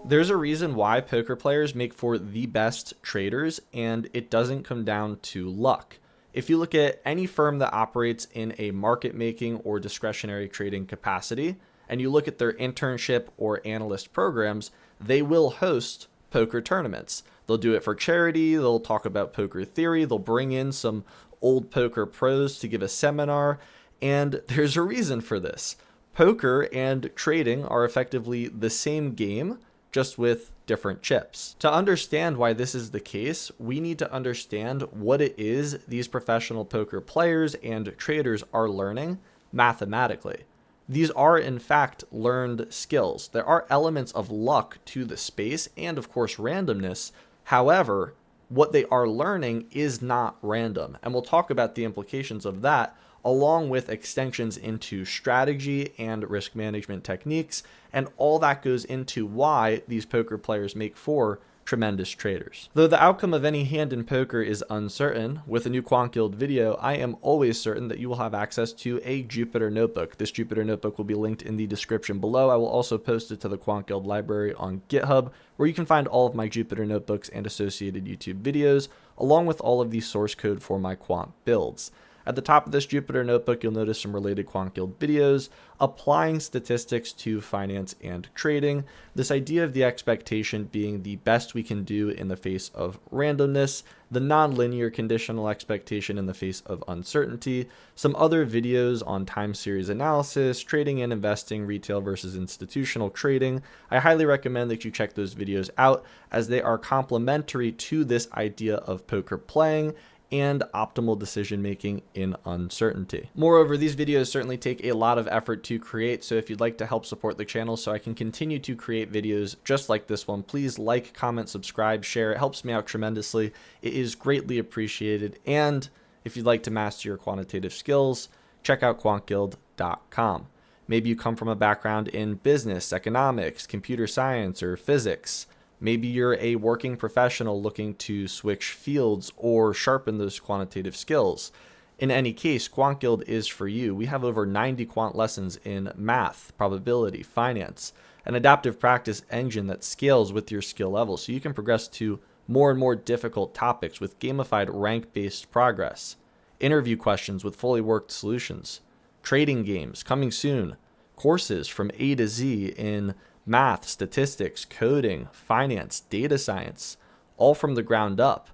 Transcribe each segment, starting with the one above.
There's a reason why poker players make for the best traders, and it doesn't come down to luck. If you look at any firm that operates in a market making or discretionary trading capacity, and you look at their internship or analyst programs, they will host poker tournaments. They'll do it for charity, they'll talk about poker theory, they'll bring in some old poker pros to give a seminar, and there's a reason for this. Poker and trading are effectively the same game, just with different chips. To understand why this is the case, we need to understand what it is these professional poker players and traders are learning mathematically. These are in fact learned skills. There are elements of luck to the space and of course randomness. However, what they are learning is not random. And we'll talk about the implications of that along with extensions into strategy and risk management techniques, and all that goes into why these poker players make for tremendous traders. Though the outcome of any hand in poker is uncertain, with a new Quant Guild video, I am always certain that you will have access to a Jupyter Notebook. This Jupyter Notebook will be linked in the description below. I will also post it to the Quant Guild library on GitHub, where you can find all of my Jupyter Notebooks and associated YouTube videos, along with all of the source code for my quant builds. At the top of this Jupyter Notebook, you'll notice some related Quant Guild videos applying statistics to finance and trading. This idea of the expectation being the best we can do in the face of randomness, the nonlinear conditional expectation in the face of uncertainty, some other videos on time series analysis, trading and investing, retail versus institutional trading. I highly recommend that you check those videos out as they are complementary to this idea of poker playing and optimal decision making in uncertainty. Moreover, these videos certainly take a lot of effort to create, so if you'd like to help support the channel so I can continue to create videos just like this one, please like, comment, subscribe, share. It helps me out tremendously. It is greatly appreciated. And if you'd like to master your quantitative skills, check out quantguild.com. Maybe you come from a background in business, economics, computer science, or physics. Maybe you're a working professional looking to switch fields or sharpen those quantitative skills. In any case, Quant Guild is for you. We have over 90 quant lessons in math, probability, finance, an adaptive practice engine that scales with your skill level so you can progress to more and more difficult topics with gamified rank-based progress, interview questions with fully worked solutions, trading games coming soon, courses from A to Z in math, statistics, coding, finance, data science, all from the ground up.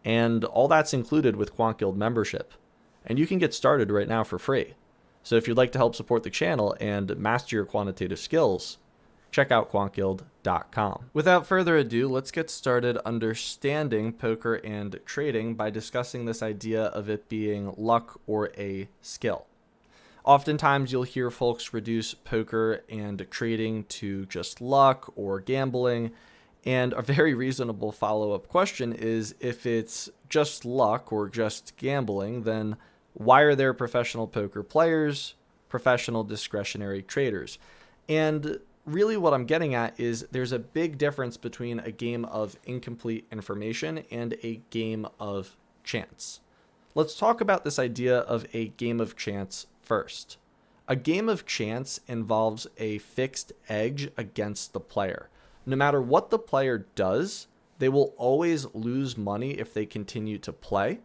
And all that's included with Quant Guild membership. And you can get started right now for free. So if you'd like to help support the channel and master your quantitative skills, check out quantguild.com. Without further ado, let's get started understanding poker and trading by discussing this idea of it being luck or a skill. Oftentimes you'll hear folks reduce poker and trading to just luck or gambling, and a very reasonable follow-up question is, if it's just luck or just gambling, then why are there professional poker players, professional discretionary traders? And really what I'm getting at is there's a big difference between a game of incomplete information and a game of chance. Let's talk about this idea of a game of chance first. A game of chance involves a fixed edge against the player. No matter what the player does, they will always lose money if they continue to play.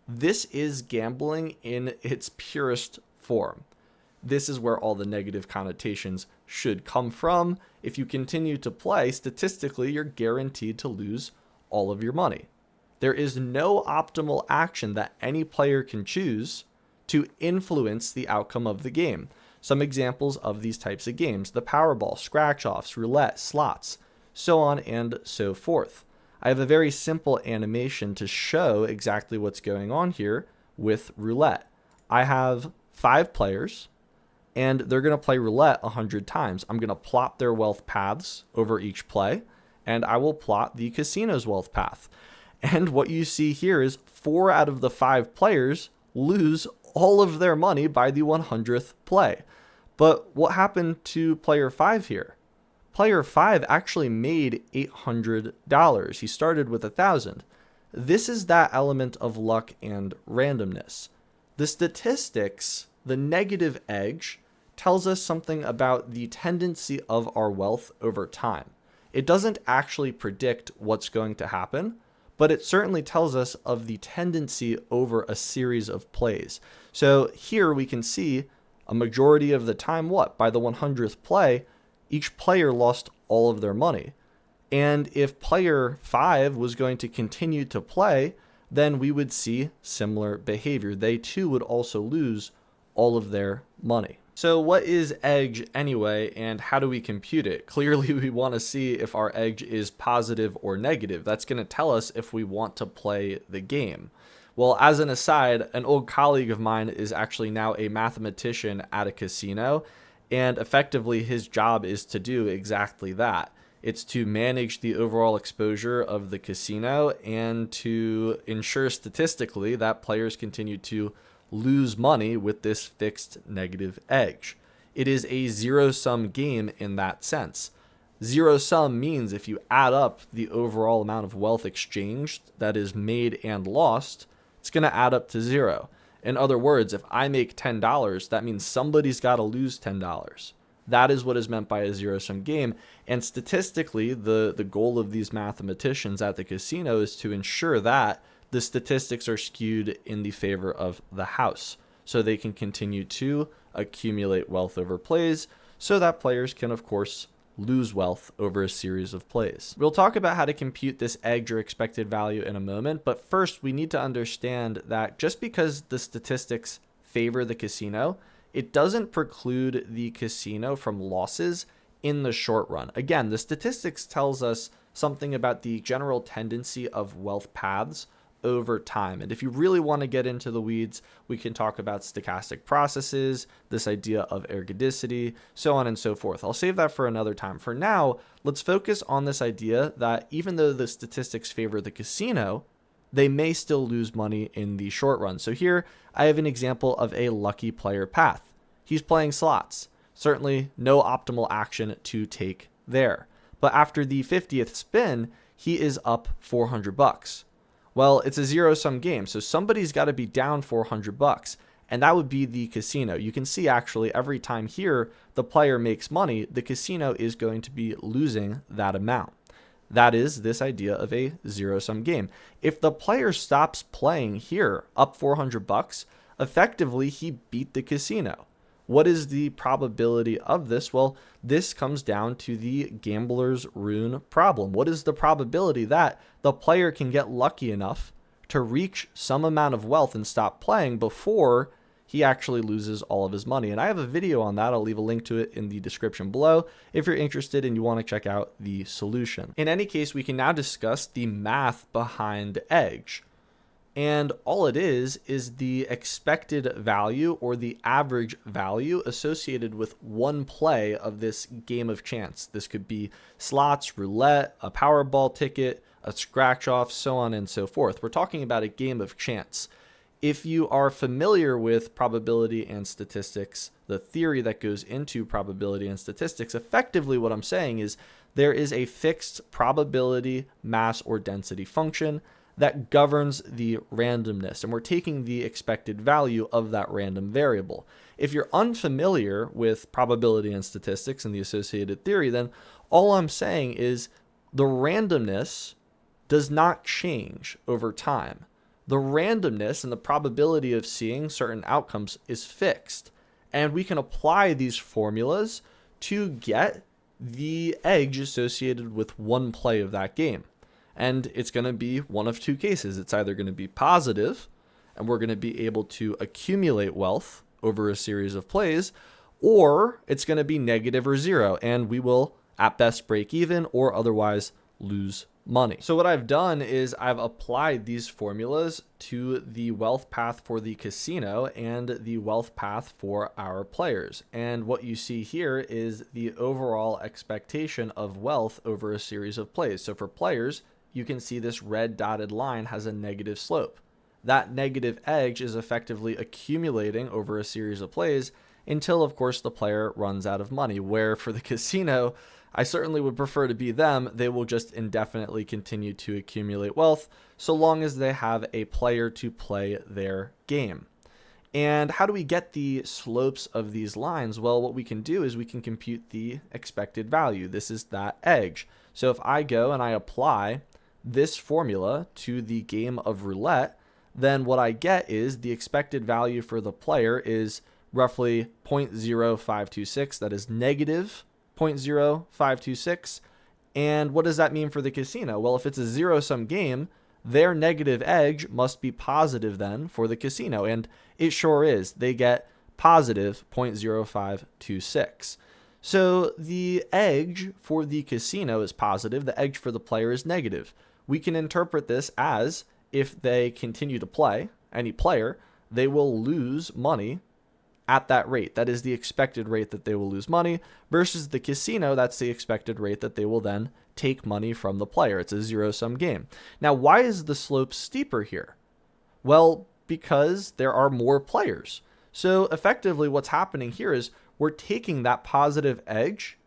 This is gambling in its purest form. This is where all the negative connotations should come from. If you continue to play, statistically, you're guaranteed to lose all of your money. There is no optimal action that any player can choose to influence the outcome of the game. Some examples of these types of games: the Powerball, scratch-offs, roulette, slots, so on and so forth. I have a very simple animation to show exactly what's going on here with roulette. I have 5 players, and they're going to play roulette 100 times. I'm going to plot their wealth paths over each play, and I will plot the casino's wealth path. And what you see here is 4 out of the 5 players lose all of their money by the 100th play. But what happened to player 5 here? Player 5 actually made $800. He started with $1,000. This is that element of luck and randomness. The statistics, the negative edge, tells us something about the tendency of our wealth over time. It doesn't actually predict what's going to happen, but it certainly tells us of the tendency over a series of plays. So here we can see a majority of the time, by the 100th play, each player lost all of their money. And if player 5 was going to continue to play, then we would see similar behavior. They too would also lose all of their money. So what is edge anyway, and how do we compute it? Clearly we want to see if our edge is positive or negative. That's going to tell us if we want to play the game. Well, as an aside, an old colleague of mine is actually now a mathematician at a casino, and effectively his job is to do exactly that. It's to manage the overall exposure of the casino and to ensure statistically that players continue to lose money with this fixed negative edge. It is a zero-sum game in that sense. Zero-sum means if you add up the overall amount of wealth exchanged that is made and lost, it's going to add up to zero. In other words, if I make $10, that means somebody's got to lose $10. That is what is meant by a zero-sum game. And statistically, the goal of these mathematicians at the casino is to ensure that the statistics are skewed in the favor of the house, so they can continue to accumulate wealth over plays, so that players can, of course, lose wealth over a series of plays. We'll talk about how to compute this edge or expected value in a moment, but first we need to understand that just because the statistics favor the casino, it doesn't preclude the casino from losses in the short run. Again, the statistics tells us something about the general tendency of wealth paths over time. And if you really want to get into the weeds, we can talk about stochastic processes, this idea of ergodicity, so on and so forth. I'll save that for another time. For now, let's focus on this idea that even though the statistics favor the casino, they may still lose money in the short run. So here I have an example of a lucky player path. He's playing slots. Certainly no optimal action to take there. But after the 50th spin, he is up $400. Well, it's a zero-sum game, so somebody's got to be down $400, and that would be the casino. You can see actually every time here the player makes money, the casino is going to be losing that amount. That is this idea of a zero-sum game. If the player stops playing here, up $400, effectively he beat the casino. What is the probability of this? Well, this comes down to the gambler's rune problem. What is the probability that the player can get lucky enough to reach some amount of wealth and stop playing before he actually loses all of his money? And I have a video on that. I'll leave a link to it in the description below if you're interested and you want to check out the solution. In any case, we can now discuss the math behind edge. And all it is the expected value or the average value associated with one play of this game of chance. This could be slots, roulette, a Powerball ticket, a scratch off, so on and so forth. We're talking about a game of chance. If you are familiar with probability and statistics, the theory that goes into probability and statistics, effectively what I'm saying is there is a fixed probability, mass, or density function that governs the randomness, and we're taking the expected value of that random variable. If you're unfamiliar with probability and statistics and the associated theory, then all I'm saying is the randomness does not change over time. The randomness and the probability of seeing certain outcomes is fixed, and we can apply these formulas to get the edge associated with one play of that game. And it's going to be one of two cases. It's either going to be positive, and we're going to be able to accumulate wealth over a series of plays, or it's going to be negative or zero, and we will at best break even or otherwise lose money. So what I've done is I've applied these formulas to the wealth path for the casino and the wealth path for our players. And what you see here is the overall expectation of wealth over a series of plays. So for players, you can see this red dotted line has a negative slope. That negative edge is effectively accumulating over a series of plays until, of course, the player runs out of money, where for the casino, I certainly would prefer to be them. They will just indefinitely continue to accumulate wealth so long as they have a player to play their game. And how do we get the slopes of these lines? Well, what we can do is we can compute the expected value. This is that edge. So if I go and I apply this formula to the game of roulette, then what I get is the expected value for the player is roughly 0.0526. That is negative 0.0526. And what does that mean for the casino? Well, if it's a zero-sum game, their negative edge must be positive then for the casino. And it sure is. They get positive 0.0526. So the edge for the casino is positive. The edge for the player is negative. We can interpret this as if they continue to play, any player, they will lose money at that rate. That is the expected rate that they will lose money, versus the casino, that's the expected rate that they will then take money from the player. It's a zero-sum game. Now, why is the slope steeper here? Well, because there are more players. So effectively what's happening here is we're taking that positive edge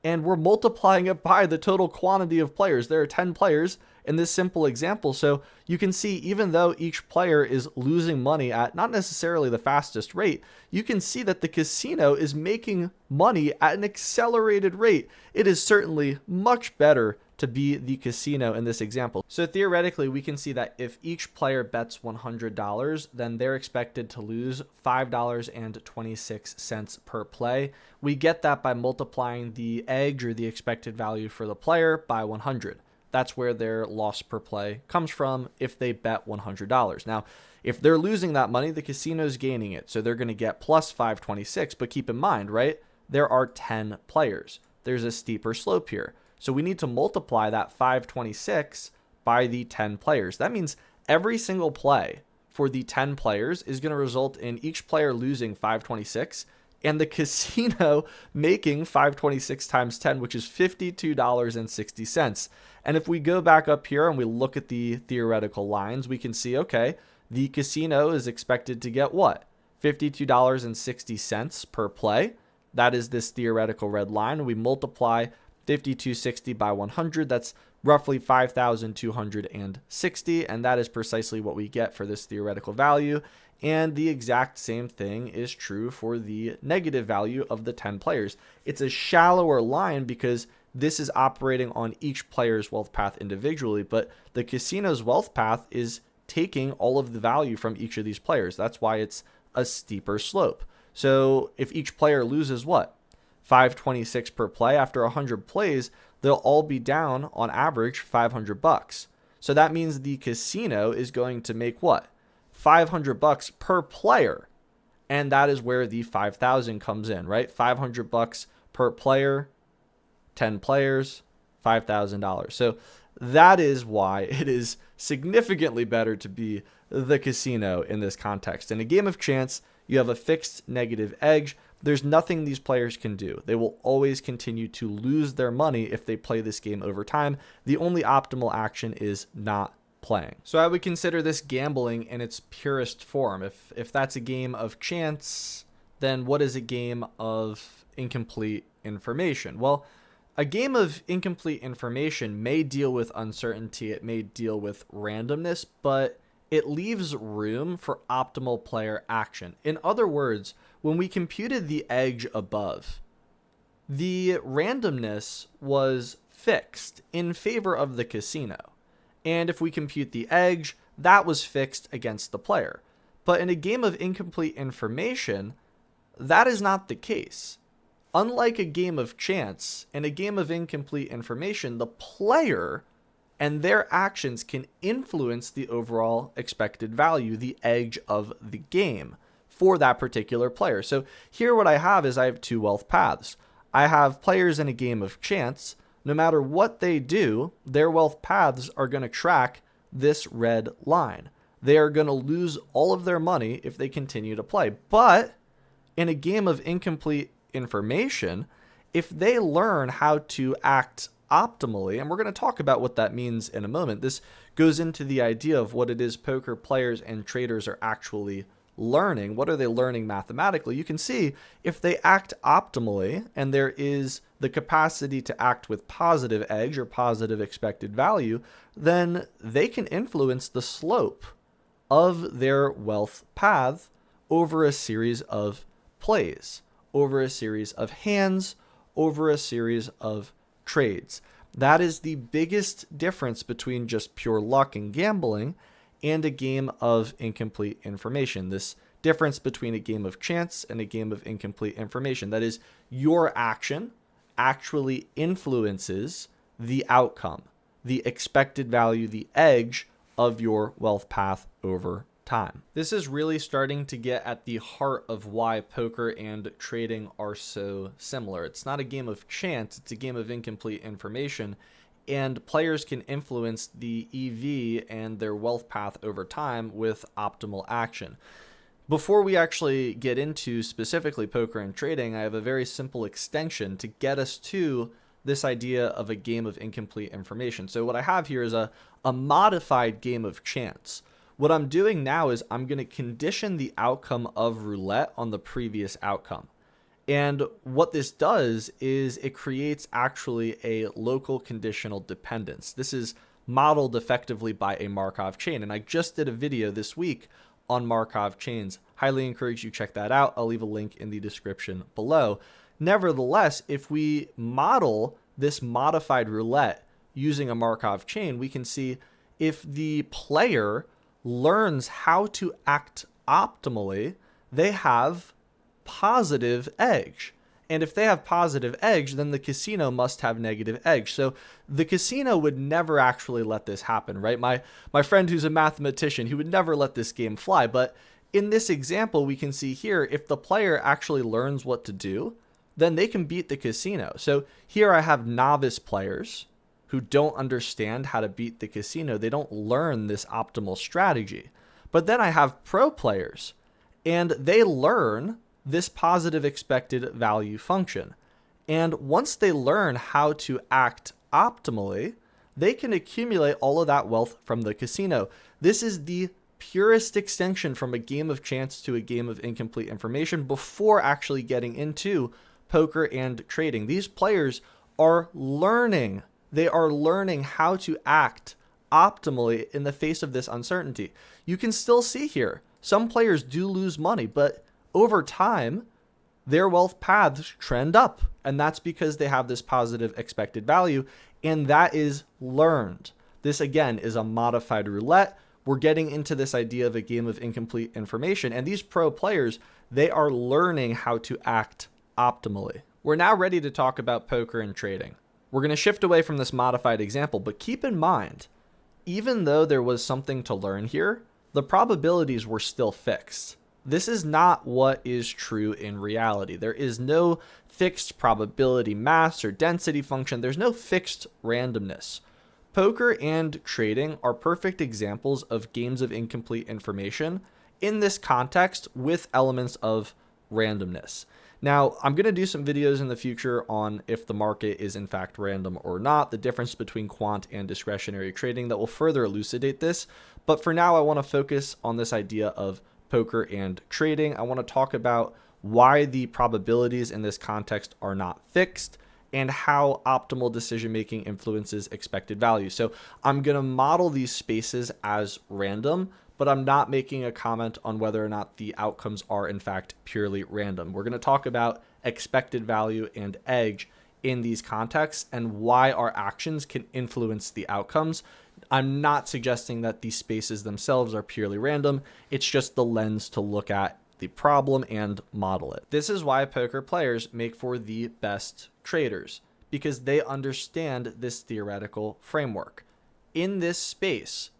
and we're multiplying it by the total quantity of players. There are 10 players in this simple example. So you can see, even though each player is losing money at not necessarily the fastest rate, you can see that the casino is making money at an accelerated rate. It is certainly much better to be the casino in this example. So theoretically, we can see that if each player bets $100, then they're expected to lose $5.26 per play. We get that by multiplying the edge, or the expected value for the player, by 100. That's where their loss per play comes from if they bet $100. Now, if they're losing that money, the casino's gaining it. So they're going to get plus 526. But keep in mind, right, there are 10 players. There's a steeper slope here. So we need to multiply that 526 by the 10 players. That means every single play for the 10 players is going to result in each player losing 526 and the casino making 526 times 10, which is $52.60. And if we go back up here and we look at the theoretical lines, we can see, okay, the casino is expected to get what? $52.60 per play. That is this theoretical red line. We multiply 5260 by 100. That's roughly 5,260. And that is precisely what we get for this theoretical value. And the exact same thing is true for the negative value of the 10 players. It's a shallower line because this is operating on each player's wealth path individually, but the casino's wealth path is taking all of the value from each of these players. That's why it's a steeper slope. So if each player loses what? 526 per play, after 100 plays, they'll all be down on average $500. So that means the casino is going to make what? $500 per player. And that is where the 5,000 comes in, right? $500 per player, 10 players, $5,000. So that is why it is significantly better to be the casino in this context. In a game of chance, you have a fixed negative edge. There's nothing these players can do. They will always continue to lose their money if they play this game over time. The only optimal action is not playing. So I would consider this gambling in its purest form. If that's a game of chance, then what is a game of incomplete information? Well, a game of incomplete information may deal with uncertainty, it may deal with randomness, but it leaves room for optimal player action. In other words, when we computed the edge above, the randomness was fixed in favor of the casino. And if we compute the edge, that was fixed against the player. But in a game of incomplete information, that is not the case. Unlike a game of chance, in a game of incomplete information, the player and their actions can influence the overall expected value, the edge of the game for that particular player. So here what I have is I have two wealth paths. I have players in a game of chance. No matter what they do, their wealth paths are going to track this red line. They are going to lose all of their money if they continue to play. But in a game of incomplete information, if they learn how to act optimally, and we're going to talk about what that means in a moment, this goes into the idea of what it is poker players and traders are actually learning. What are they learning mathematically? You can see if they act optimally and there is the capacity to act with positive edge or positive expected value, then they can influence the slope of their wealth path over a series of plays, over a series of hands, over a series of trades. That is the biggest difference between just pure luck and gambling and a game of incomplete information. This difference between a game of chance and a game of incomplete information. That is, your action actually influences the outcome, the expected value, the edge of your wealth path over time. This is really starting to get at the heart of why poker and trading are so similar. It's not a game of chance, it's a game of incomplete information, and players can influence the EV and their wealth path over time with optimal action. Before we actually get into specifically poker and trading, I have a very simple extension to get us to this idea of a game of incomplete information. So what I have here is a modified game of chance. What I'm doing now is I'm going to condition the outcome of roulette on the previous outcome. And what this does is it creates actually a local conditional dependence. This is modeled effectively by a Markov chain. And I just did a video this week on Markov chains. Highly encourage you check that out. I'll leave a link in the description below. Nevertheless, if we model this modified roulette using a Markov chain, we can see if the player learns how to act optimally, they have positive edge. And if they have positive edge, then the casino must have negative edge. So the casino would never actually let this happen, right? My friend who's a mathematician, he would never let this game fly. But in this example, we can see here, if the player actually learns what to do, then they can beat the casino. So here I have novice players who don't understand how to beat the casino. They don't learn this optimal strategy. But then I have pro players, and they learn this positive expected value function. And once they learn how to act optimally, they can accumulate all of that wealth from the casino. This is the purest extension from a game of chance to a game of incomplete information before actually getting into poker and trading. These players are learning. They are learning how to act optimally in the face of this uncertainty. You can still see here, some players do lose money, but over time, their wealth paths trend up. And that's because they have this positive expected value, and that is learned. This, again, is a modified roulette. We're getting into this idea of a game of incomplete information, and these pro players, they are learning how to act optimally. We're now ready to talk about poker and trading. We're going to shift away from this modified example, but keep in mind, even though there was something to learn here, the probabilities were still fixed. This is not what is true in reality. There is no fixed probability mass or density function. There's no fixed randomness. Poker and trading are perfect examples of games of incomplete information in this context with elements of randomness. Now, I'm going to do some videos in the future on if the market is in fact random or not, the difference between quant and discretionary trading that will further elucidate this. But for now, I want to focus on this idea of poker and trading. I want to talk about why the probabilities in this context are not fixed and how optimal decision-making influences expected value. So I'm going to model these spaces as random, but I'm not making a comment on whether or not the outcomes are in fact purely random. We're going to talk about expected value and edge in these contexts and why our actions can influence the outcomes. I'm not suggesting that these spaces themselves are purely random. It's just the lens to look at the problem and model it. This is why poker players make for the best traders, because they understand this theoretical framework. In this space,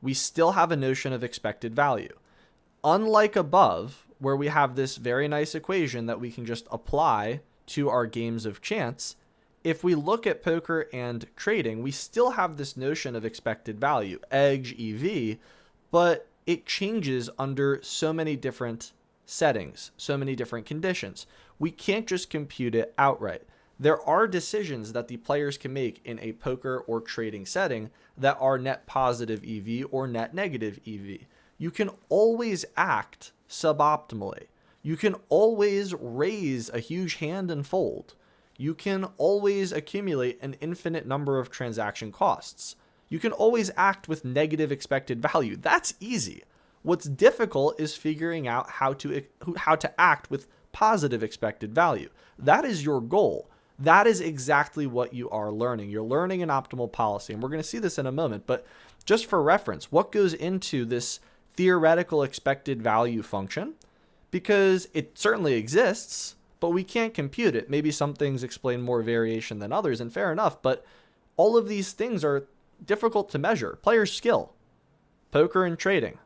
we still have a notion of expected value. Unlike above, where we have this very nice equation that we can just apply to our games of chance, if we look at poker and trading, we still have this notion of expected value, edge, EV, but it changes under so many different settings, so many different conditions. We can't just compute it outright. There are decisions that the players can make in a poker or trading setting that are net positive EV or net negative EV. You can always act suboptimally. You can always raise a huge hand and fold. You can always accumulate an infinite number of transaction costs. You can always act with negative expected value. That's easy. What's difficult is figuring out how to act with positive expected value. That is your goal. That is exactly what you are learning. You're learning an optimal policy, and we're going to see this in a moment, but just for reference, what goes into this theoretical expected value function? Because it certainly exists, but we can't compute it. Maybe some things explain more variation than others, and fair enough, but all of these things are difficult to measure. Player skill, poker and trading.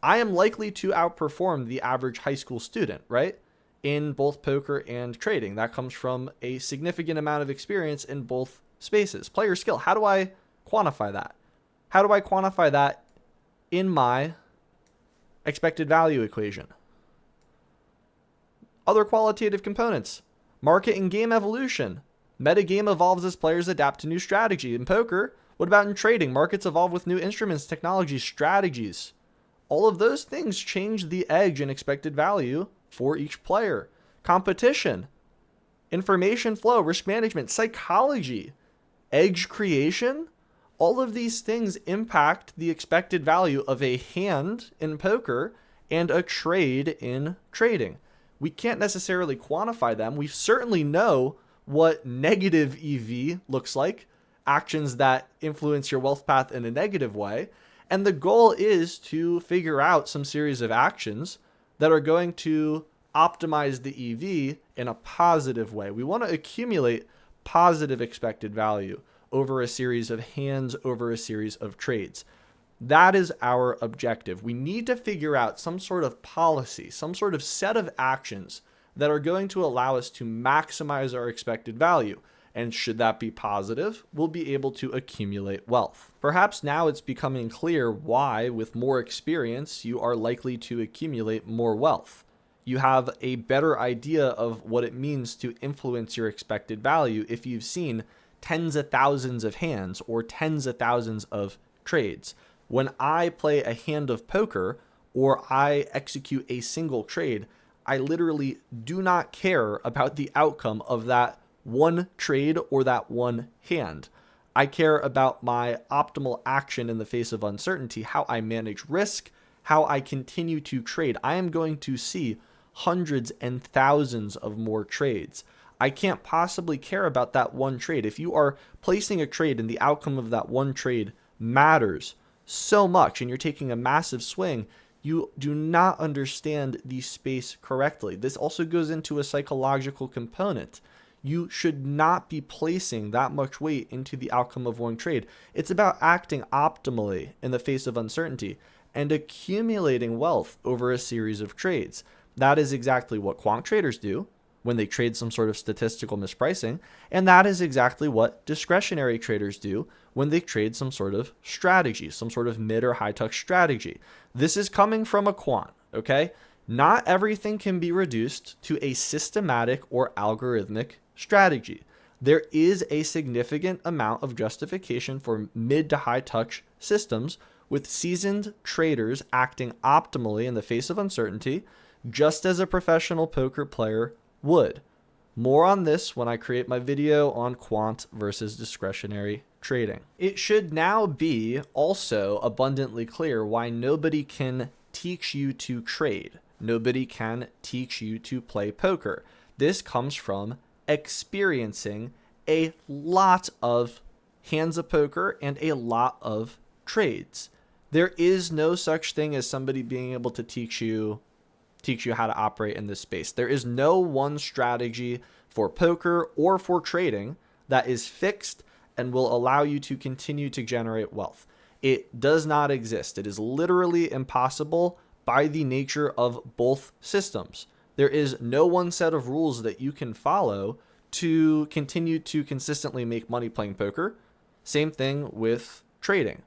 I am likely to outperform the average high school student, right? In both poker and trading. That comes from a significant amount of experience in both spaces. Player skill, how do I quantify that? How do I quantify that in my expected value equation? Other qualitative components. Market and game evolution. Metagame evolves as players adapt to new strategy. In poker, what about in trading? Markets evolve with new instruments, technologies, strategies. All of those things change the edge and expected value for each player. Competition, information flow, risk management, psychology, edge creation. All of these things impact the expected value of a hand in poker and a trade in trading. We can't necessarily quantify them. We certainly know what negative EV looks like, actions that influence your wealth path in a negative way. And the goal is to figure out some series of actions that are going to optimize the EV in a positive way. We want to accumulate positive expected value over a series of hands, over a series of trades. That is our objective. We need to figure out some sort of policy, some sort of set of actions that are going to allow us to maximize our expected value. And should that be positive, we'll be able to accumulate wealth. Perhaps now it's becoming clear why, with more experience, you are likely to accumulate more wealth. You have a better idea of what it means to influence your expected value if you've seen tens of thousands of hands or tens of thousands of trades. When I play a hand of poker or I execute a single trade, I literally do not care about the outcome of that one trade or that one hand. I care about my optimal action in the face of uncertainty, how I manage risk, how I continue to trade. I am going to see hundreds and thousands of more trades. I can't possibly care about that one trade. If you are placing a trade and the outcome of that one trade matters so much and you're taking a massive swing, you do not understand the space correctly. This also goes into a psychological component. You should not be placing that much weight into the outcome of one trade. It's about acting optimally in the face of uncertainty and accumulating wealth over a series of trades. That is exactly what quant traders do when they trade some sort of statistical mispricing, and that is exactly what discretionary traders do when they trade some sort of strategy, some sort of mid or high touch strategy. This is coming from a quant, okay? Not everything can be reduced to a systematic or algorithmic strategy. There is a significant amount of justification for mid to high touch systems with seasoned traders acting optimally in the face of uncertainty, just as a professional poker player would. More on this when I create my video on quant versus discretionary trading. It should now be also abundantly clear why nobody can teach you to trade. Nobody can teach you to play poker. This comes from experiencing a lot of hands of poker and a lot of trades. There is no such thing as somebody being able to teach you how to operate in this space. There is no one strategy for poker or for trading that is fixed and will allow you to continue to generate wealth. It does not exist. It is literally impossible by the nature of both systems. There is no one set of rules that you can follow to continue to consistently make money playing poker. Same thing with trading.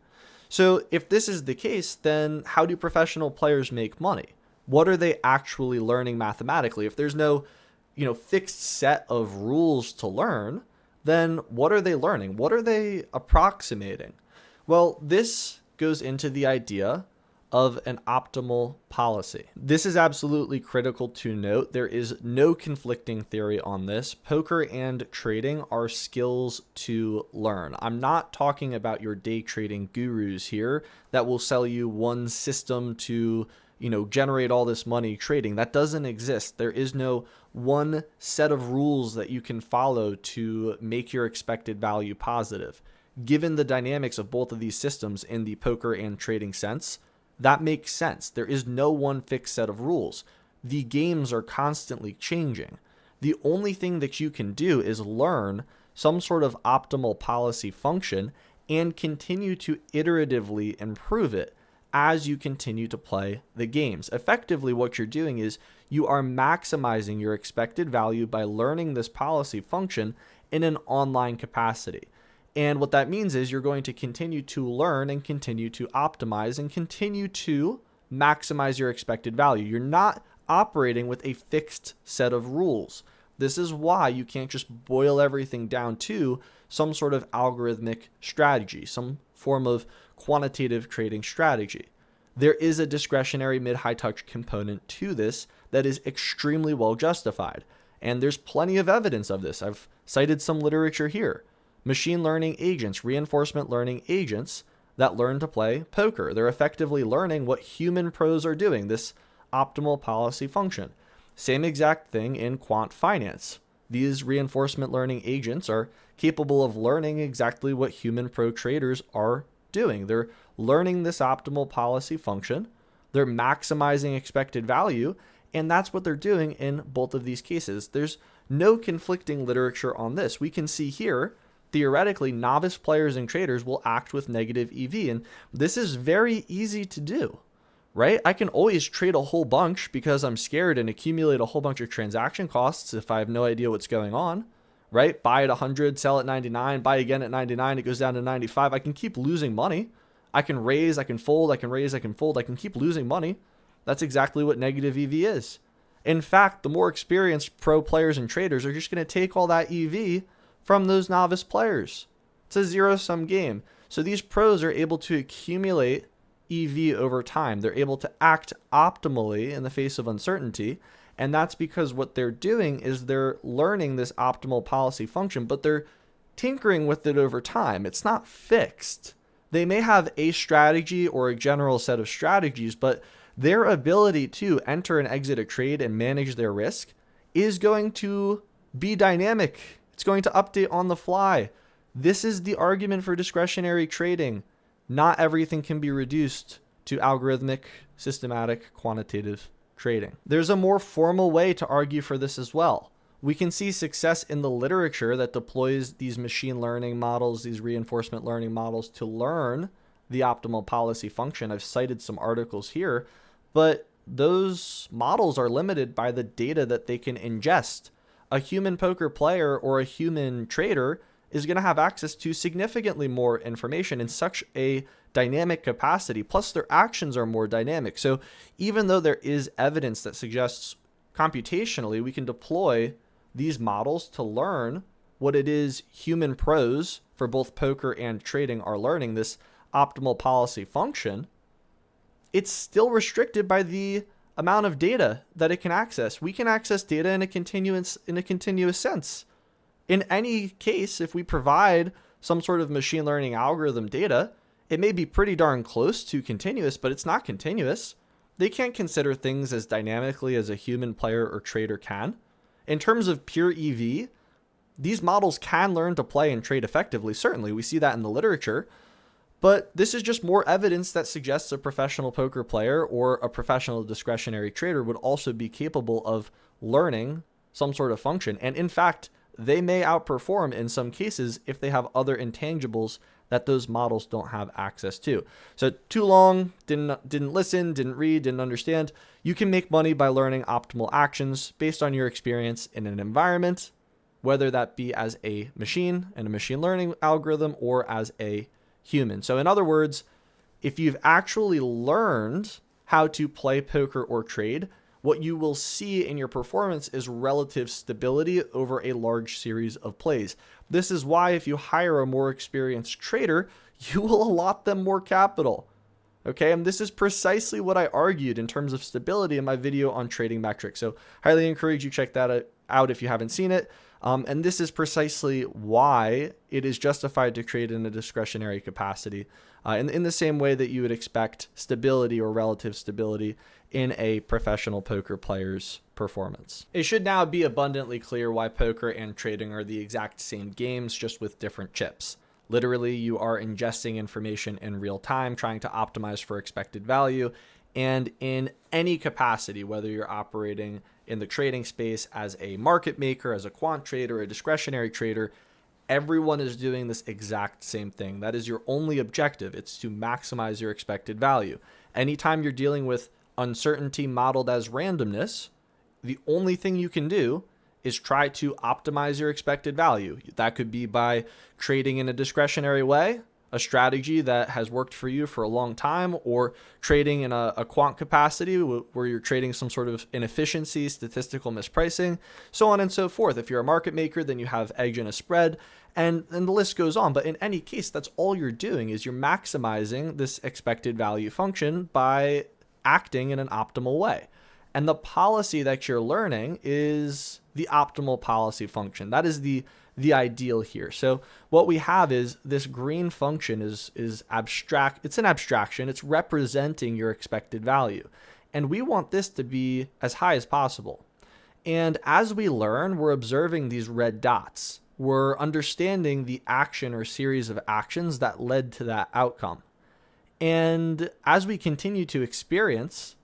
So if this is the case, then how do professional players make money? What are they actually learning mathematically? If there's no, fixed set of rules to learn, then what are they learning? What are they approximating? Well, this goes into the idea of an optimal policy. This is absolutely critical to note. There is no conflicting theory on this. Poker and trading are skills to learn. I'm not talking about your day trading gurus here that will sell you one system to, generate all this money trading. That doesn't exist. There is no one set of rules that you can follow to make your expected value positive. Given the dynamics of both of these systems in the poker and trading sense, that makes sense. There is no one fixed set of rules. The games are constantly changing. The only thing that you can do is learn some sort of optimal policy function and continue to iteratively improve it as you continue to play the games. Effectively, what you're doing is you are maximizing your expected value by learning this policy function in an online capacity. And what that means is you're going to continue to learn and continue to optimize and continue to maximize your expected value. You're not operating with a fixed set of rules. This is why you can't just boil everything down to some sort of algorithmic strategy, some form of quantitative trading strategy. There is a discretionary mid-high touch component to this that is extremely well justified. And there's plenty of evidence of this. I've cited some literature here. Machine learning agents, reinforcement learning agents that learn to play poker. They're effectively learning what human pros are doing, this optimal policy function. Same exact thing in quant finance. These reinforcement learning agents are capable of learning exactly what human pro traders are doing. They're learning this optimal policy function. They're maximizing expected value, and that's what they're doing in both of these cases. There's no conflicting literature on this. We can see here, theoretically, novice players and traders will act with negative EV, and this is very easy to do, right? I can always trade a whole bunch because I'm scared and accumulate a whole bunch of transaction costs if I have no idea what's going on, right? Buy at 100, sell at 99, buy again at 99, it goes down to 95. I can keep losing money. I can raise, I can fold, I can raise, I can fold, I can keep losing money. That's exactly what negative EV is. In fact, the more experienced pro players and traders are just going to take all that EV from those novice players. It's a zero-sum game. So these pros are able to accumulate EV over time. They're able to act optimally in the face of uncertainty. And that's because what they're doing is they're learning this optimal policy function, but they're tinkering with it over time. It's not fixed. They may have a strategy or a general set of strategies, but their ability to enter and exit a trade and manage their risk is going to be dynamic. It's going to update on the fly. This is the argument for discretionary trading. Not everything can be reduced to algorithmic, systematic, quantitative trading. There's a more formal way to argue for this as well. We can see success in the literature that deploys these machine learning models, these reinforcement learning models to learn the optimal policy function. I've cited some articles here, but those models are limited by the data that they can ingest. A human poker player or a human trader is going to have access to significantly more information in such a dynamic capacity. Plus, their actions are more dynamic. So even though there is evidence that suggests computationally we can deploy these models to learn what it is human pros for both poker and trading are learning, this optimal policy function, it's still restricted by the amount of data that it can access. We can access data in a continuous sense. In any case, if we provide some sort of machine learning algorithm data, it may be pretty darn close to continuous, but it's not continuous. They can't consider things as dynamically as a human player or trader can. In terms of pure EV, these models can learn to play and trade effectively. Certainly, we see that in the literature. But this is just more evidence that suggests a professional poker player or a professional discretionary trader would also be capable of learning some sort of function. And in fact, they may outperform in some cases if they have other intangibles that those models don't have access to. So too long, didn't listen, didn't read, didn't understand. You can make money by learning optimal actions based on your experience in an environment, whether that be as a machine and a machine learning algorithm or as a human. So in other words, if you've actually learned how to play poker or trade, what you will see in your performance is relative stability over a large series of plays. This is why if you hire a more experienced trader, you will allot them more capital. Okay, and this is precisely what I argued in terms of stability in my video on trading metrics. So highly encourage you check that out if you haven't seen it. And this is precisely why it is justified to trade in a discretionary capacity in the same way that you would expect stability or relative stability in a professional poker player's performance. It should now be abundantly clear why poker and trading are the exact same games, just with different chips. Literally, you are ingesting information in real time, trying to optimize for expected value. And in any capacity, whether you're operating in the trading space as a market maker, as a quant trader, a discretionary trader, everyone is doing this exact same thing. That is your only objective. It's to maximize your expected value. Anytime you're dealing with uncertainty modeled as randomness, the only thing you can do is try to optimize your expected value. That could be by trading in a discretionary way, a strategy that has worked for you for a long time, or trading in a quant capacity where you're trading some sort of inefficiency, statistical mispricing, so on and so forth. If you're a market maker, then you have edge in a spread, and the list goes on. But in any case, that's all you're doing, is you're maximizing this expected value function by acting in an optimal way. And the policy that you're learning is the optimal policy function. That is the ideal here. So what we have is this green function is abstract. It's an abstraction. It's representing your expected value. And we want this to be as high as possible. And as we learn, we're observing these red dots. We're understanding the action or series of actions that led to that outcome. And as we continue to experience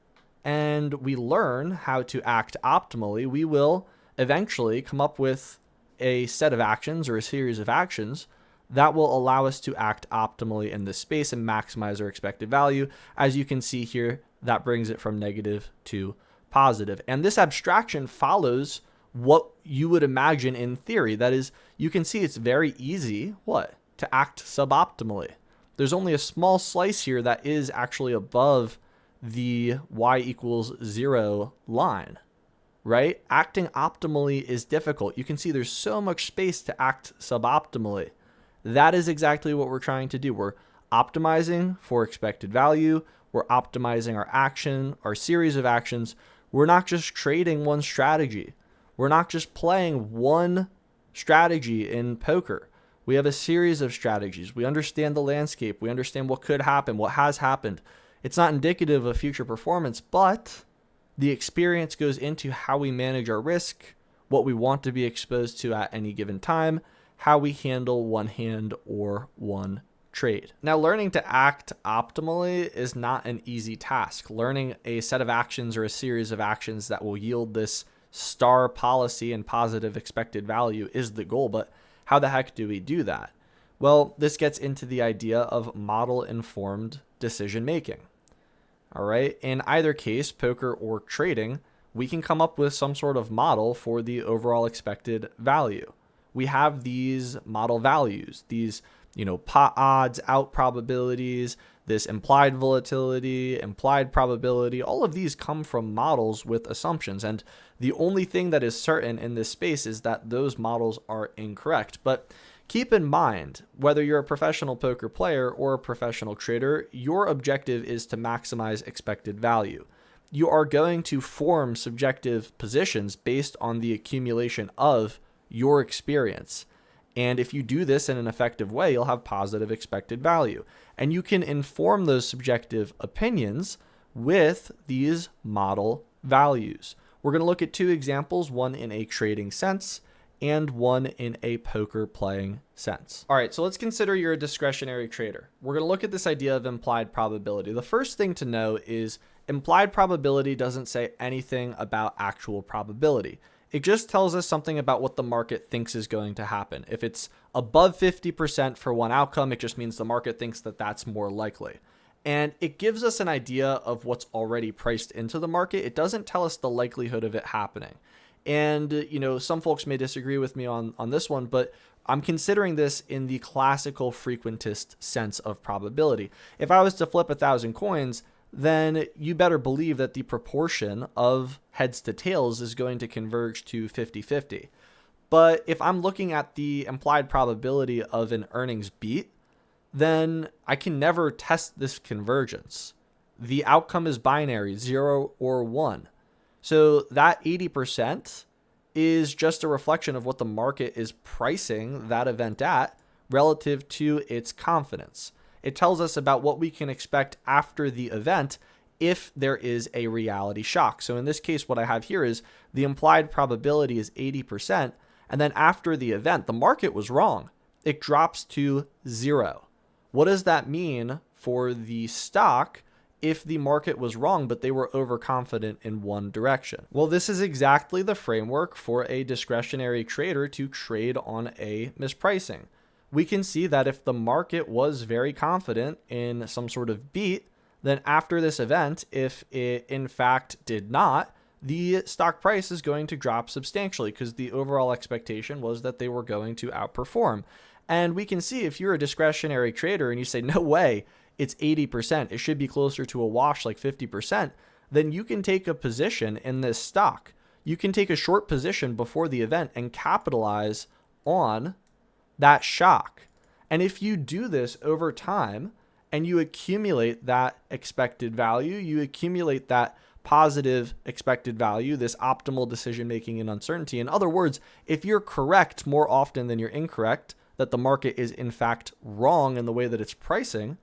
and we learn how to act optimally, we will eventually come up with a set of actions or a series of actions that will allow us to act optimally in this space and maximize our expected value. As you can see here, that brings it from negative to positive. And this abstraction follows what you would imagine in theory. That is, you can see it's very easy, to act suboptimally. There's only a small slice here that is actually above the y equals 0 line, right? Acting optimally is difficult. You can see there's so much space to act suboptimally. That is exactly what we're trying to do. We're optimizing for expected value. We're optimizing our action, our series of actions. We're not just trading one strategy. We're not just playing one strategy in poker. We have a series of strategies. We understand the landscape. We understand what could happen, what has happened. It's not indicative of future performance, but the experience goes into how we manage our risk, what we want to be exposed to at any given time, how we handle one hand or one trade. Now, learning to act optimally is not an easy task. Learning a set of actions or a series of actions that will yield this star policy and positive expected value is the goal, but how the heck do we do that? Well, this gets into the idea of model-informed decision making. All right. In either case, poker or trading, we can come up with some sort of model for the overall expected value. We have these model values, these, pot odds, out probabilities, this implied volatility, implied probability. All of these come from models with assumptions. And the only thing that is certain in this space is that those models are incorrect. But keep in mind, whether you're a professional poker player or a professional trader, your objective is to maximize expected value. You are going to form subjective positions based on the accumulation of your experience. And if you do this in an effective way, you'll have positive expected value. And you can inform those subjective opinions with these model values. We're going to look at two examples, one in a trading sense and one in a poker playing sense. All right, so let's consider you're a discretionary trader. We're going to look at this idea of implied probability. The first thing to know is implied probability doesn't say anything about actual probability. It just tells us something about what the market thinks is going to happen. If it's above 50% for one outcome, it just means the market thinks that that's more likely. And it gives us an idea of what's already priced into the market. It doesn't tell us the likelihood of it happening. And, some folks may disagree with me on this one, but I'm considering this in the classical frequentist sense of probability. If I was to flip 1,000 coins, then you better believe that the proportion of heads to tails is going to converge to 50-50. But if I'm looking at the implied probability of an earnings beat, then I can never test this convergence. The outcome is binary, 0 or 1. So that 80% is just a reflection of what the market is pricing that event at relative to its confidence. It tells us about what we can expect after the event if there is a reality shock. So in this case, what I have here is the implied probability is 80%, and then after the event, the market was wrong. It drops to 0. What does that mean for the stock if the market was wrong, but they were overconfident in one direction? Well, this is exactly the framework for a discretionary trader to trade on a mispricing. We can see that if the market was very confident in some sort of beat, then after this event, if it in fact did not, the stock price is going to drop substantially because the overall expectation was that they were going to outperform. And we can see if you're a discretionary trader and you say, no way, it's 80%, it should be closer to a wash like 50%, then you can take a position in this stock. You can take a short position before the event and capitalize on that shock. And if you do this over time and you accumulate that expected value, you accumulate that positive expected value, this optimal decision making and uncertainty. In other words, if you're correct more often than you're incorrect, that the market is in fact wrong in the way that it's pricing,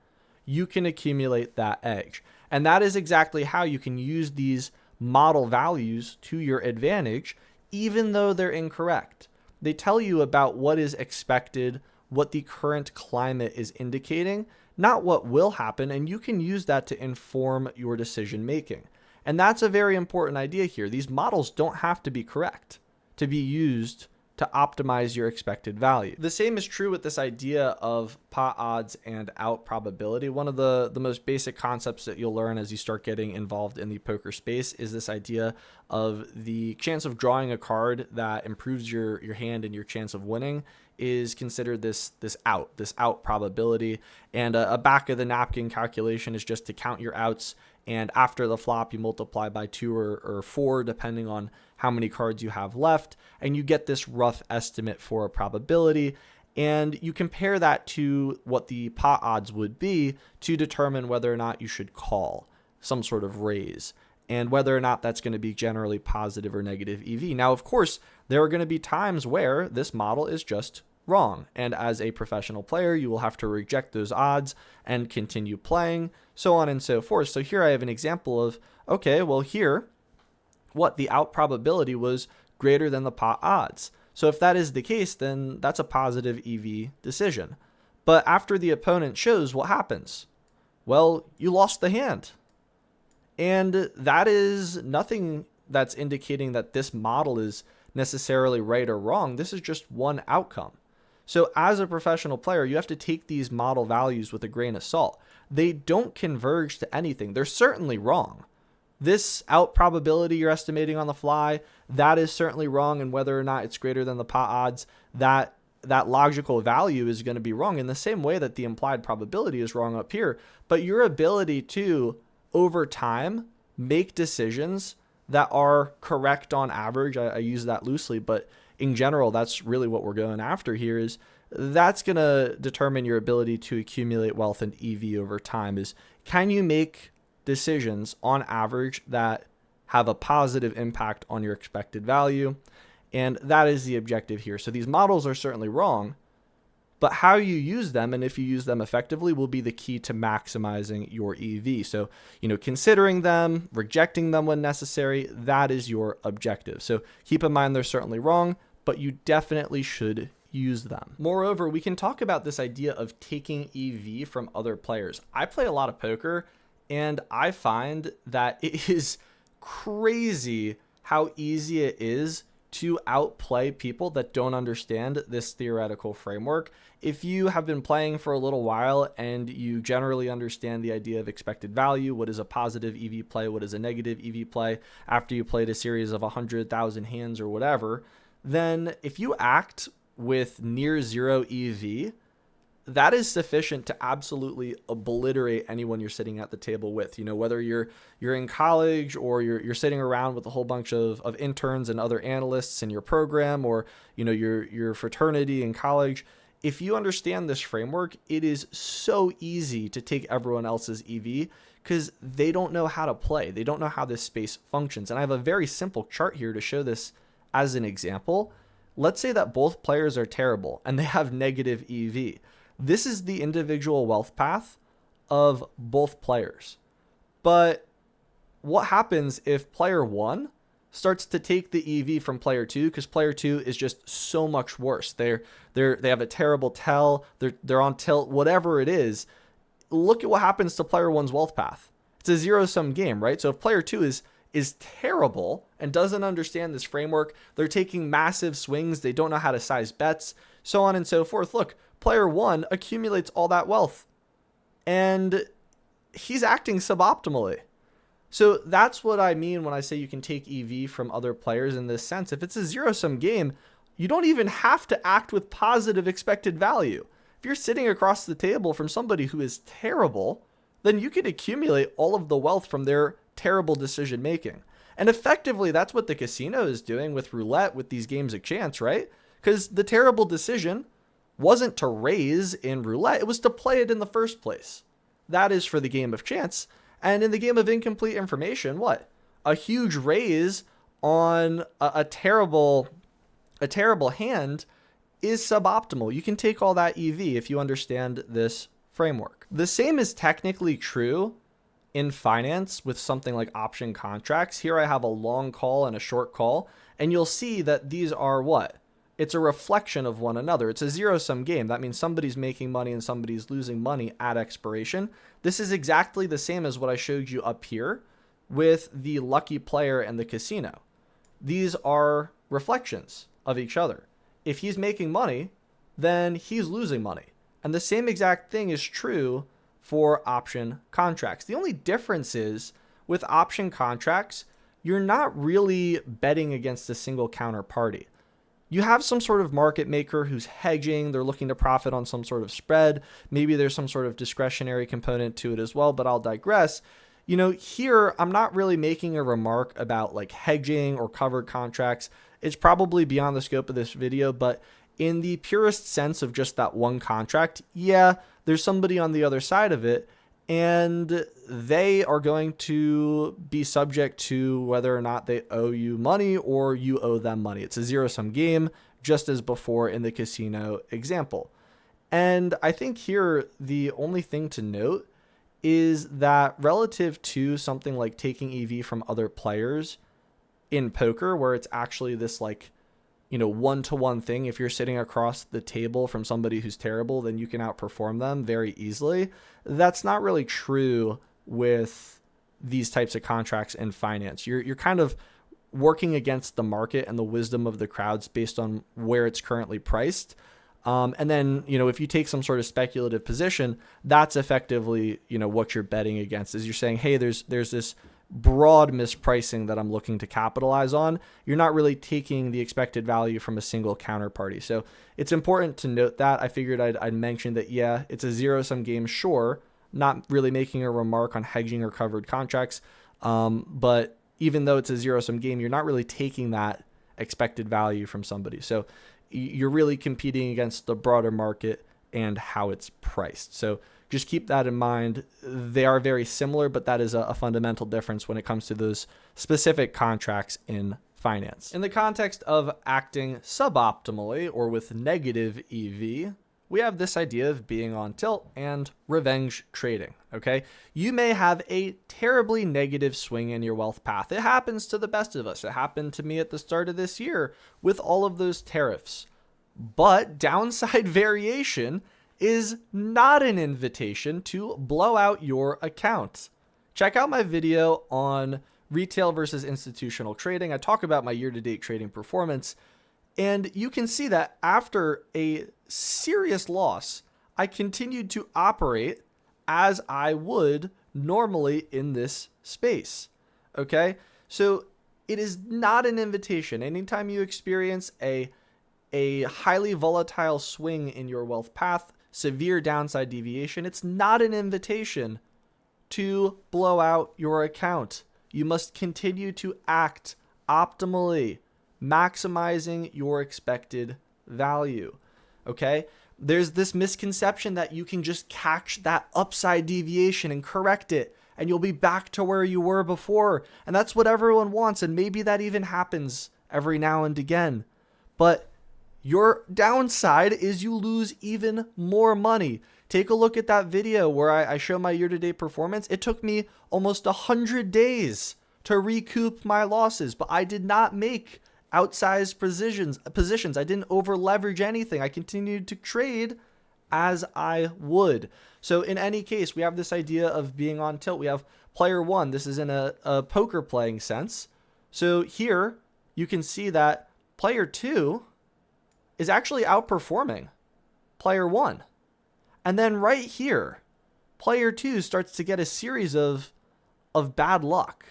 you can accumulate that edge. And that is exactly how you can use these model values to your advantage, even though they're incorrect. They tell you about what is expected, what the current climate is indicating, not what will happen, and you can use that to inform your decision making. And that's a very important idea here. These models don't have to be correct to be used to optimize your expected value. The same is true with this idea of pot odds and out probability. One of the most basic concepts that you'll learn as you start getting involved in the poker space is this idea of the chance of drawing a card that improves your hand and your chance of winning is considered this out probability. And a back of the napkin calculation is just to count your outs, and after the flop you multiply by 2 or 4 depending on how many cards you have left, and you get this rough estimate for a probability, and you compare that to what the pot odds would be to determine whether or not you should call some sort of raise, and whether or not that's going to be generally positive or negative EV. Now, of course, there are going to be times where this model is just wrong, and as a professional player, you will have to reject those odds and continue playing, so on and so forth. So here I have an example of, okay, well here, the out probability was greater than the pot odds. So if that is the case, then that's a positive EV decision. But after the opponent shows, what happens? Well, you lost the hand. And that is nothing that's indicating that this model is necessarily right or wrong. This is just one outcome. So as a professional player, you have to take these model values with a grain of salt. They don't converge to anything. They're certainly wrong. This out probability you're estimating on the fly, that is certainly wrong, and whether or not it's greater than the pot odds, that logical value is going to be wrong in the same way that the implied probability is wrong up here. But your ability to, over time, make decisions that are correct on average, I use that loosely, but in general, that's really what we're going after here, is that's going to determine your ability to accumulate wealth and EV over time. Is can you make decisions on average that have a positive impact on your expected value? And that is the objective here. So these models are certainly wrong, but how you use them and if you use them effectively will be the key to maximizing your EV. So, considering them, rejecting them when necessary, that is your objective. So keep in mind they're certainly wrong, but you definitely should use them. Moreover, we can talk about this idea of taking EV from other players. I play a lot of poker, and I find that it is crazy how easy it is to outplay people that don't understand this theoretical framework. If you have been playing for a little while and you generally understand the idea of expected value, what is a positive EV play, what is a negative EV play, after you played a series of 100,000 hands or whatever, then if you act with near zero EV, that is sufficient to absolutely obliterate anyone you're sitting at the table with. Whether you're in college or you're sitting around with a whole bunch of interns and other analysts in your program, or your fraternity in college, if you understand this framework, it is so easy to take everyone else's EV because they don't know how to play. They don't know how this space functions. And I have a very simple chart here to show this as an example. Let's say that both players are terrible and they have negative EV. This is the individual wealth path of both players. But what happens if player 1 starts to take the EV from player 2 because player 2 is just so much worse. They have a terrible tell, they're on tilt, whatever it is. Look at what happens to player 1's wealth path. It's a zero-sum game, right? So if player 2 is terrible and doesn't understand this framework, they're taking massive swings, they don't know how to size bets, so on and so forth. Look, player 1 accumulates all that wealth and he's acting suboptimally. So that's what I mean when I say you can take EV from other players in this sense. If it's a zero-sum game, you don't even have to act with positive expected value. If you're sitting across the table from somebody who is terrible, then you can accumulate all of the wealth from their terrible decision making. And effectively, that's what the casino is doing with roulette, with these games of chance, right? Because the terrible decision wasn't to raise in roulette, it was to play it in the first place. That is for the game of chance. And in the game of incomplete information, what? A huge raise on a terrible hand is suboptimal. You can take all that EV if you understand this framework. The same is technically true in finance with something like option contracts. Here I have a long call and a short call, and you'll see that these are what? It's a reflection of one another. It's a zero-sum game. That means somebody's making money and somebody's losing money at expiration. This is exactly the same as what I showed you up here with the lucky player and the casino. These are reflections of each other. If he's making money, then he's losing money. And the same exact thing is true for option contracts. The only difference is with option contracts, you're not really betting against a single counterparty. You have some sort of market maker who's hedging. They're looking to profit on some sort of spread. Maybe there's some sort of discretionary component to it as well, but I'll digress. You know, here I'm not really making a remark about like hedging or covered contracts. It's probably beyond the scope of this video, but in the purest sense of just that one contract, yeah, there's somebody on the other side of it, and they are going to be subject to whether or not they owe you money or you owe them money. It's a zero-sum game, just as before in the casino example. And I think here the only thing to note is that relative to something like taking EV from other players in poker, where it's actually this like, you know, one-to-one thing. If you're sitting across the table from somebody who's terrible, then you can outperform them very easily. That's not really true with these types of contracts in finance. You're kind of working against the market and the wisdom of the crowds based on where it's currently priced. And then, you know, if you take some sort of speculative position, that's effectively, you know, what you're betting against is you're saying, hey, there's this broad mispricing that I'm looking to capitalize on. You're not really taking the expected value from a single counterparty. So it's important to note that. I figured I'd mention that, yeah, it's a zero-sum game, sure, not really making a remark on hedging or covered contracts. But even though it's a zero-sum game, you're not really taking that expected value from somebody. So you're really competing against the broader market and how it's priced. So just keep that in mind. They are very similar, but that is a fundamental difference when it comes to those specific contracts in finance. In the context of acting suboptimally or with negative EV, we have this idea of being on tilt and revenge trading, okay? You may have a terribly negative swing in your wealth path. It happens to the best of us. It happened to me at the start of this year with all of those tariffs. But downside variation is not an invitation to blow out your account. Check out my video on retail versus institutional trading. I talk about my year-to-date trading performance, and you can see that after a serious loss, I continued to operate as I would normally in this space. Okay? So it is not an invitation. Anytime you experience a highly volatile swing in your wealth path, severe downside deviation, it's not an invitation to blow out your account. You must continue to act optimally, maximizing your expected value. Okay? There's this misconception that you can just catch that upside deviation and correct it, and you'll be back to where you were before. And that's what everyone wants, and maybe that even happens every now and again. But your downside is you lose even more money. Take a look at that video where I show my year-to-date performance. It took me almost 100 days to recoup my losses, but I did not make outsized positions. I didn't over leverage anything. I continued to trade as I would. So in any case, we have this idea of being on tilt. We have player one. This is in a poker playing sense. So here you can see that player two is actually outperforming player one. And then right here, player two starts to get a series of bad luck.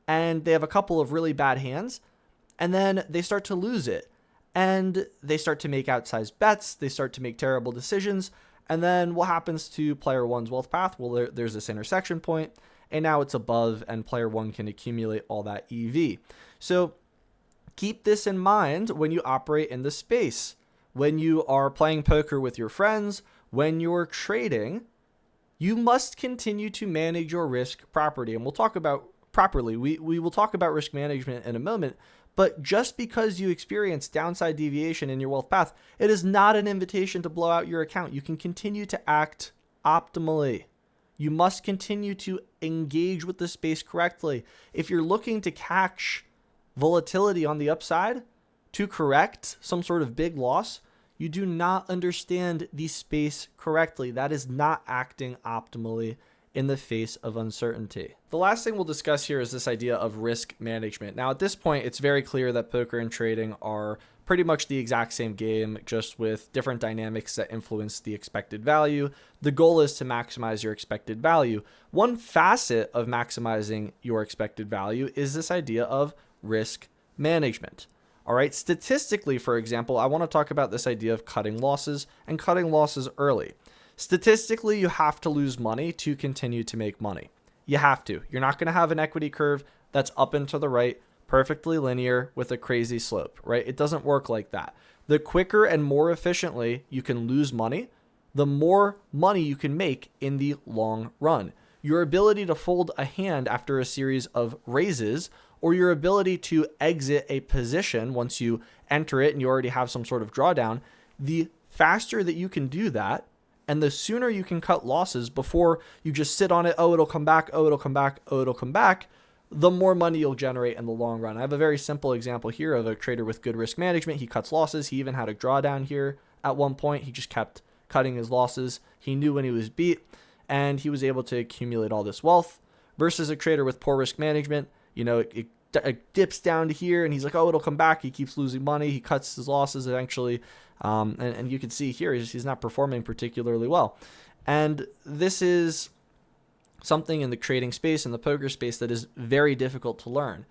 And they have a couple of really bad hands. And then they start to lose it. And they start to make outsized bets. They start to make terrible decisions. And then what happens to player one's wealth path? Well, there's this intersection point. And now it's above. And player one can accumulate all that EV. So keep this in mind when you operate in the space. When you are playing poker with your friends, when you're trading, you must continue to manage your risk properly. And we'll talk about properly. We will talk about risk management in a moment. But just because you experience downside deviation in your wealth path, it is not an invitation to blow out your account. You can continue to act optimally. You must continue to engage with the space correctly. If you're looking to catch volatility on the upside to correct some sort of big loss, you do not understand the space correctly. That is not acting optimally in the face of uncertainty. The last thing we'll discuss here is this idea of risk management. Now, at this point, it's very clear that poker and trading are pretty much the exact same game, just with different dynamics that influence the expected value. The goal is to maximize your expected value. One facet of maximizing your expected value is this idea of risk management. All right, statistically, for example, I want to talk about this idea of cutting losses and cutting losses early. Statistically, you have to lose money to continue to make money. You have to. You're not going to have an equity curve that's up and to the right, perfectly linear with a crazy slope, right? It doesn't work like that. The quicker and more efficiently you can lose money, the more money you can make in the long run. Your ability to fold a hand after a series of raises, or your ability to exit a position once you enter it and you already have some sort of drawdown, the faster that you can do that, and the sooner you can cut losses before you just sit on it, oh, it'll come back, oh, it'll come back, oh, it'll come back, the more money you'll generate in the long run. I have a very simple example here of a trader with good risk management. He cuts losses. He even had a drawdown here at one point. He just kept cutting his losses. He knew when he was beat, and he was able to accumulate all this wealth. Versus a trader with poor risk management, you know, it dips down to here, and he's like, oh, it'll come back. He keeps losing money. He cuts his losses eventually. And you can see here, he's not performing particularly well. And this is something in the trading space, in the poker space, that is very difficult to learn.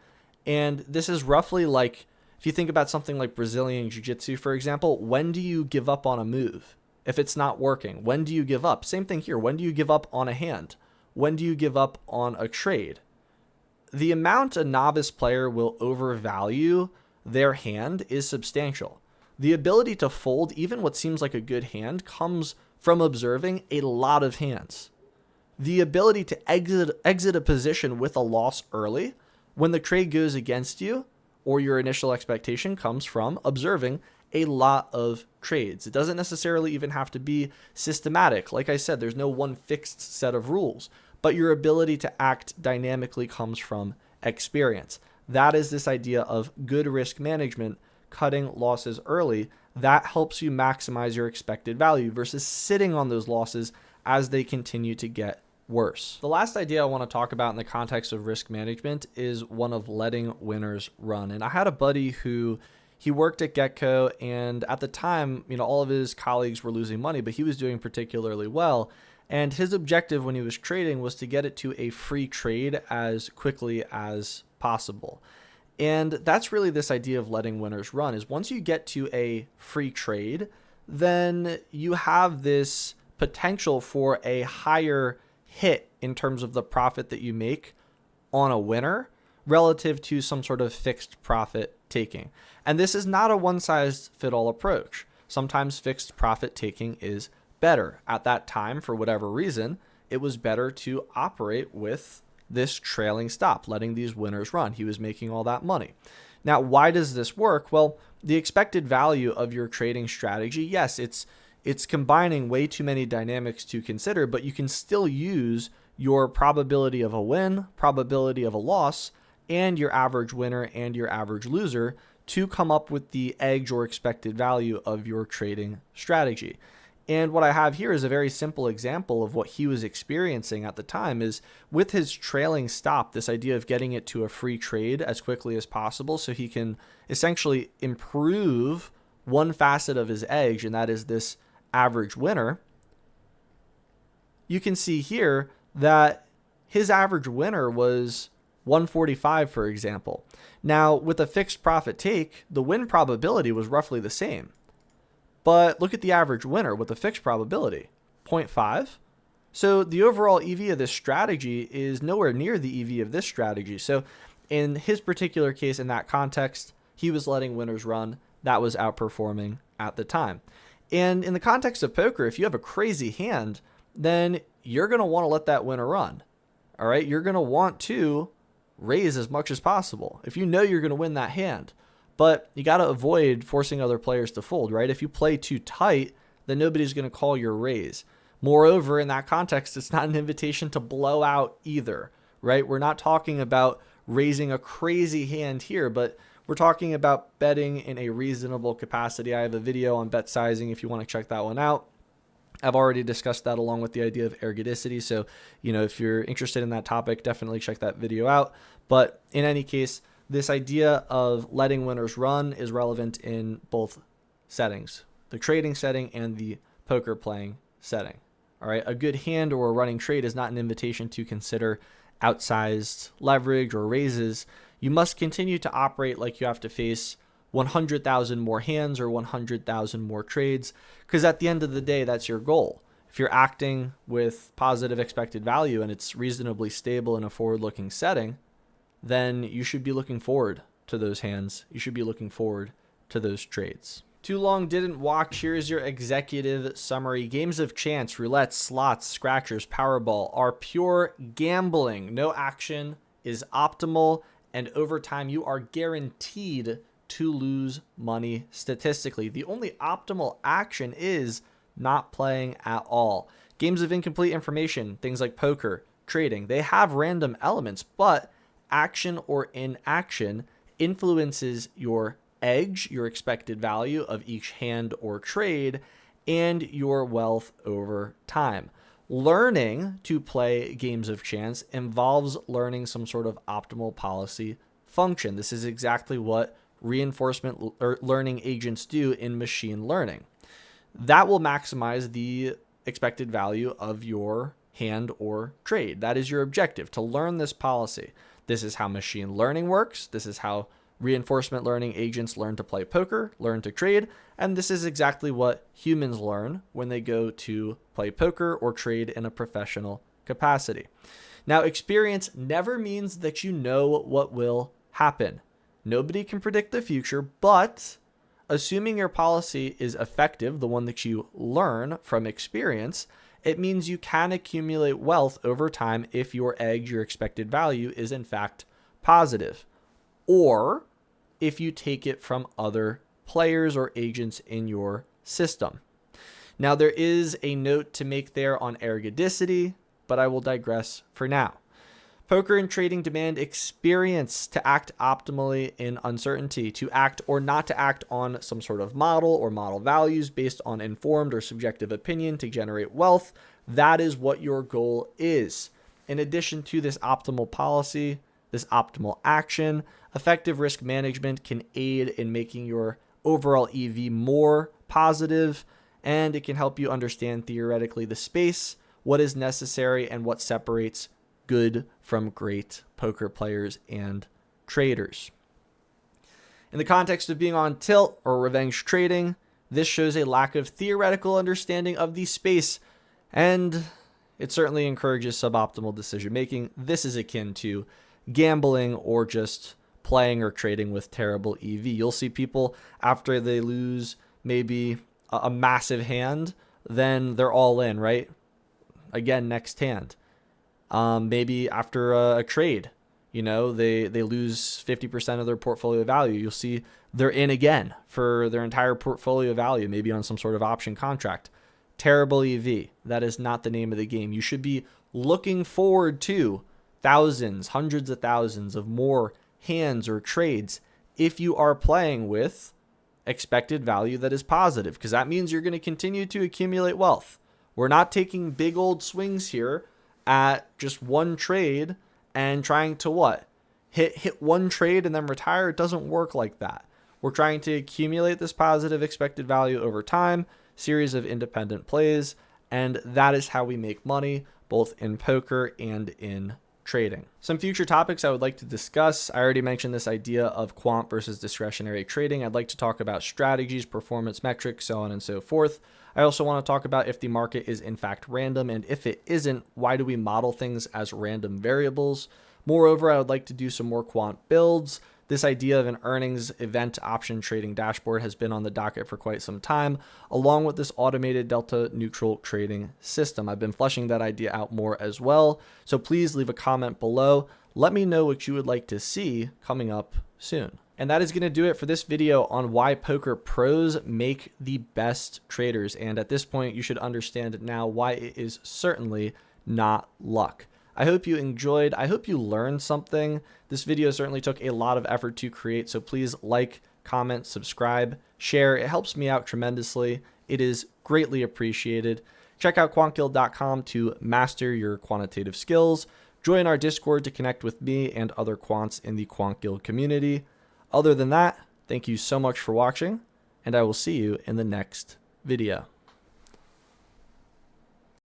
And this is roughly like, if you think about something like Brazilian Jiu-Jitsu, for example, when do you give up on a move? If it's not working, when do you give up? Same thing here. When do you give up on a hand? When do you give up on a trade? The amount a novice player will overvalue their hand is substantial. The ability to fold even what seems like a good hand comes from observing a lot of hands. The ability to exit a position with a loss early when the trade goes against you or your initial expectation comes from observing a lot of trades. It doesn't necessarily even have to be systematic. Like I said, there's no one fixed set of rules, but your ability to act dynamically comes from experience. That is this idea of good risk management, cutting losses early. That helps you maximize your expected value versus sitting on those losses as they continue to get worse. The last idea I want to talk about in the context of risk management is one of letting winners run. And I had a buddy who he worked at GETCO, and at the time, you know, all of his colleagues were losing money, but he was doing particularly well. And his objective when he was trading was to get it to a free trade as quickly as possible. And that's really this idea of letting winners run, is once you get to a free trade, then you have this potential for a higher hit in terms of the profit that you make on a winner relative to some sort of fixed profit taking. And this is not a one-size-fit-all approach. sometimes fixed profit taking is better. At that time, for whatever reason, it was better to operate with this trailing stop, letting these winners run. He was making all that money. Now, why does this work? Well, the expected value of your trading strategy, yes, it's combining way too many dynamics to consider, but you can still use your probability of a win, probability of a loss, and your average winner and your average loser to come up with the edge or expected value of your trading strategy. And what I have here is a very simple example of what he was experiencing at the time is with his trailing stop, this idea of getting it to a free trade as quickly as possible so he can essentially improve one facet of his edge, and that is this average winner. You can see here that his average winner was 145, for example. Now, with a fixed profit take, the win probability was roughly the same. But look at the average winner with a fixed probability, 0.5. So the overall EV of this strategy is nowhere near the EV of this strategy. So in his particular case, in that context, he was letting winners run. That was outperforming at the time. And in the context of poker, if you have a crazy hand, then you're going to want to let that winner run. All right. You're going to want to raise as much as possible if you know you're going to win that hand. But you got to avoid forcing other players to fold, right? If you play too tight, then nobody's going to call your raise. Moreover, in that context, it's not an invitation to blow out either, right? We're not talking about raising a crazy hand here, but we're talking about betting in a reasonable capacity. I have a video on bet sizing if you want to check that one out. I've already discussed that along with the idea of ergodicity. So, if you're interested in that topic, definitely check that video out. But in any case, this idea of letting winners run is relevant in both settings, the trading setting and the poker playing setting. All right. A good hand or a running trade is not an invitation to consider outsized leverage or raises. You must continue to operate like you have to face 100,000 more hands or 100,000 more trades, because at the end of the day, that's your goal. If you're acting with positive expected value and it's reasonably stable in a forward-looking setting, then you should be looking forward to those hands. You should be looking forward to those trades. Too long didn't watch. Here's your executive summary. Games of chance, roulette, slots, scratchers, Powerball are pure gambling. No action is optimal, and over time you are guaranteed to lose money statistically. The only optimal action is not playing at all. Games of incomplete information, things like poker, trading, they have random elements, but action or inaction influences your edge, your expected value of each hand or trade, and your wealth over time. Learning to play games of chance involves learning some sort of optimal policy function. This is exactly what reinforcement learning agents do in machine learning. That will maximize the expected value of your hand or trade. That is your objective, to learn this policy. This is how machine learning works. This is how reinforcement learning agents learn to play poker, learn to trade, and this is exactly what humans learn when they go to play poker or trade in a professional capacity. Now, experience never means that you know what will happen. Nobody can predict the future, but assuming your policy is effective, the one that you learn from experience, it means you can accumulate wealth over time if your edge, your expected value, is in fact positive, or if you take it from other players or agents in your system. Now, there is a note to make there on ergodicity, but I will digress for now. Poker and trading demand experience to act optimally in uncertainty, to act or not to act on some sort of model or model values based on informed or subjective opinion to generate wealth. That is what your goal is. In addition to this optimal policy, this optimal action, effective risk management can aid in making your overall EV more positive, and it can help you understand theoretically the space, what is necessary, and what separates good from great poker players and traders. In the context of being on tilt or revenge trading, this shows a lack of theoretical understanding of the space, and it certainly encourages suboptimal decision making. This is akin to gambling or just playing or trading with terrible EV. You'll see people after they lose maybe a massive hand, then they're all in, right? Again, next hand. Maybe after a trade, they lose 50% of their portfolio value. You'll see they're in again for their entire portfolio value, maybe on some sort of option contract. Terrible EV. That is not the name of the game. You should be looking forward to thousands, hundreds of thousands of more hands or trades if you are playing with expected value that is positive, because that means you're going to continue to accumulate wealth. We're not taking big old swings here at just one trade and trying to what? Hit one trade and then retire. It doesn't work like that. We're trying to accumulate this positive expected value over time, series of independent plays, and that is how we make money, both in poker and in trading. Some future topics I would like to discuss. I already mentioned this idea of quant versus discretionary trading. I'd like to talk about strategies, performance metrics, so on and so forth. I also want to talk about if the market is in fact random, and if it isn't, why do we model things as random variables? Moreover, I would like to do some more quant builds. This idea of an earnings event option trading dashboard has been on the docket for quite some time, along with this automated delta neutral trading system. I've been fleshing that idea out more as well. So please leave a comment below. Let me know what you would like to see coming up soon. And that is going to do it for this video on why poker pros make the best traders. And at this point, you should understand now why it is certainly not luck. I hope you enjoyed. I hope you learned something. This video certainly took a lot of effort to create, so please like, comment, subscribe, share. It helps me out tremendously. It is greatly appreciated. Check out quantguild.com to master your quantitative skills. Join our Discord to connect with me and other quants in the Quant Guild community. Other than that, thank you so much for watching, and I will see you in the next video.